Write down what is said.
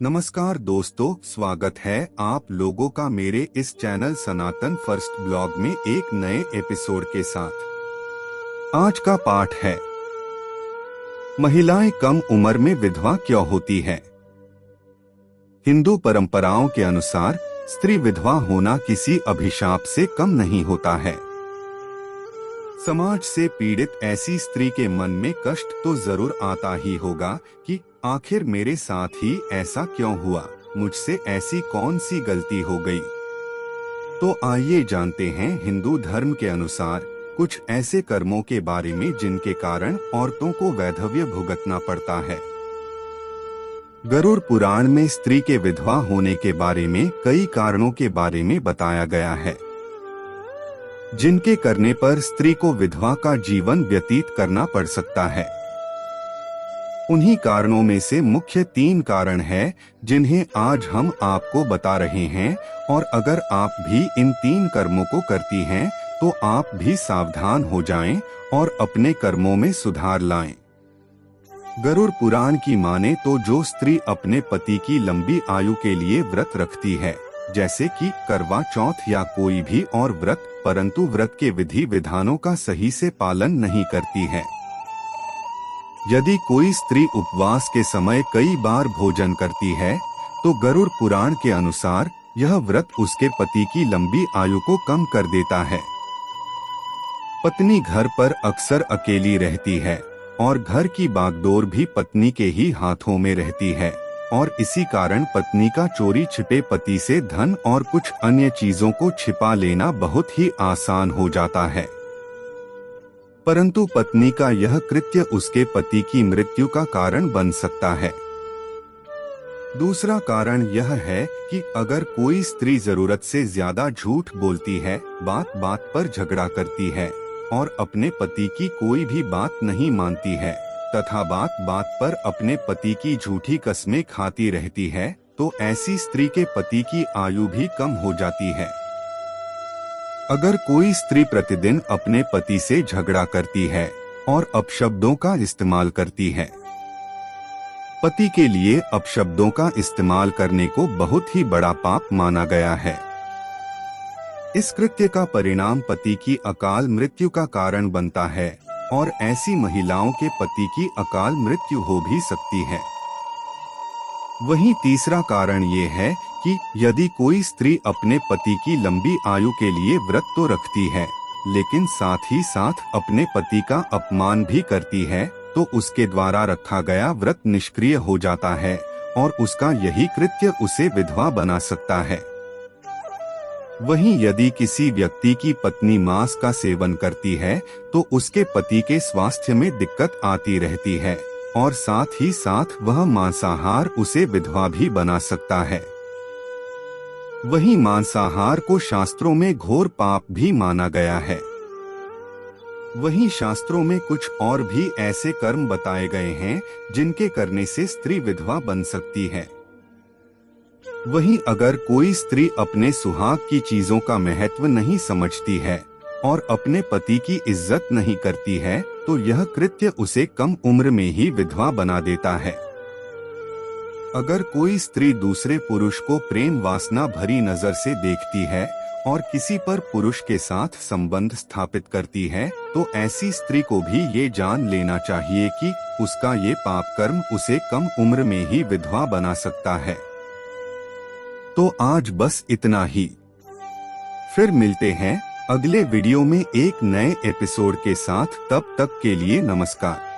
नमस्कार दोस्तों, स्वागत है आप लोगों का मेरे इस चैनल सनातन फर्स्ट ब्लॉग में एक नए एपिसोड के साथ। आज का पाठ है महिलाएं कम उम्र में विधवा क्यों होती है। हिंदू परंपराओं के अनुसार स्त्री विधवा होना किसी अभिशाप से कम नहीं होता है। समाज से पीड़ित ऐसी स्त्री के मन में कष्ट तो जरूर आता ही होगा कि आखिर मेरे साथ ही ऐसा क्यों हुआ, मुझसे ऐसी कौन सी गलती हो गई। तो आइए जानते हैं हिंदू धर्म के अनुसार कुछ ऐसे कर्मों के बारे में जिनके कारण औरतों को वैधव्य भुगतना पड़ता है। गरुड़ पुराण में स्त्री के विधवा होने के बारे में कई कारणों के बारे में बताया गया है, जिनके करने पर स्त्री को विधवा का जीवन व्यतीत करना पड़ सकता है। उन्हीं कारणों में से मुख्य 3 कारण हैं जिन्हें आज हम आपको बता रहे हैं, और अगर आप भी इन 3 कर्मों को करती हैं तो आप भी सावधान हो जाएं और अपने कर्मों में सुधार लाएं। गरुड़ पुराण की माने तो जो स्त्री अपने पति की लंबी आयु के लिए व्रत रखती है, जैसे कि करवा चौथ या कोई भी और व्रत, परंतु व्रत के विधि विधानों का सही से पालन नहीं करती है। यदि कोई स्त्री उपवास के समय कई बार भोजन करती है तो गरुड़ पुराण के अनुसार यह व्रत उसके पति की लंबी आयु को कम कर देता है। पत्नी घर पर अक्सर अकेली रहती है और घर की बागडोर भी पत्नी के ही हाथों में रहती है, और इसी कारण पत्नी का चोरी छिपे पति से धन और कुछ अन्य चीजों को छिपा लेना बहुत ही आसान हो जाता है। परंतु पत्नी का यह कृत्य उसके पति की मृत्यु का कारण बन सकता है। दूसरा कारण यह है कि अगर कोई स्त्री जरूरत से ज्यादा झूठ बोलती है, बात बात पर झगड़ा करती है और अपने पति की कोई भी बात नहीं मानती है तथा बात बात पर अपने पति की झूठी कस्में खाती रहती है, तो ऐसी स्त्री के पति की आयु भी कम हो जाती है। अगर कोई स्त्री प्रतिदिन अपने पति से झगड़ा करती है और अपशब्दों का इस्तेमाल करती है, पति के लिए अपशब्दों का इस्तेमाल करने को बहुत ही बड़ा पाप माना गया है। इस कृत्य का परिणाम पति की अकाल मृत्यु का कारण बनता है और ऐसी महिलाओं के पति की अकाल मृत्यु हो भी सकती है। वहीं तीसरा कारण ये है कि यदि कोई स्त्री अपने पति की लंबी आयु के लिए व्रत तो रखती है, लेकिन साथ ही साथ अपने पति का अपमान भी करती है, तो उसके द्वारा रखा गया व्रत निष्क्रिय हो जाता है और उसका यही कृत्य उसे विधवा बना सकता है। वहीं यदि किसी व्यक्ति की पत्नी मांस का सेवन करती है तो उसके पति के स्वास्थ्य में दिक्कत आती रहती है और साथ ही साथ वह मांसाहार उसे विधवा भी बना सकता है। वहीं मांसाहार को शास्त्रों में घोर पाप भी माना गया है। वहीं शास्त्रों में कुछ और भी ऐसे कर्म बताए गए हैं जिनके करने से स्त्री विधवा बन सकती है। वहीं अगर कोई स्त्री अपने सुहाग की चीजों का महत्व नहीं समझती है और अपने पति की इज्जत नहीं करती है, तो यह कृत्य उसे कम उम्र में ही विधवा बना देता है। अगर कोई स्त्री दूसरे पुरुष को प्रेम वासना भरी नजर से देखती है और किसी पर पुरुष के साथ संबंध स्थापित करती है, तो ऐसी स्त्री को भी ये जान लेना चाहिए कि उसका ये पाप कर्म उसे कम उम्र में ही विधवा बना सकता है। तो आज बस इतना ही। फिर मिलते हैं अगले वीडियो में एक नए एपिसोड के साथ। तब तक के लिए नमस्कार।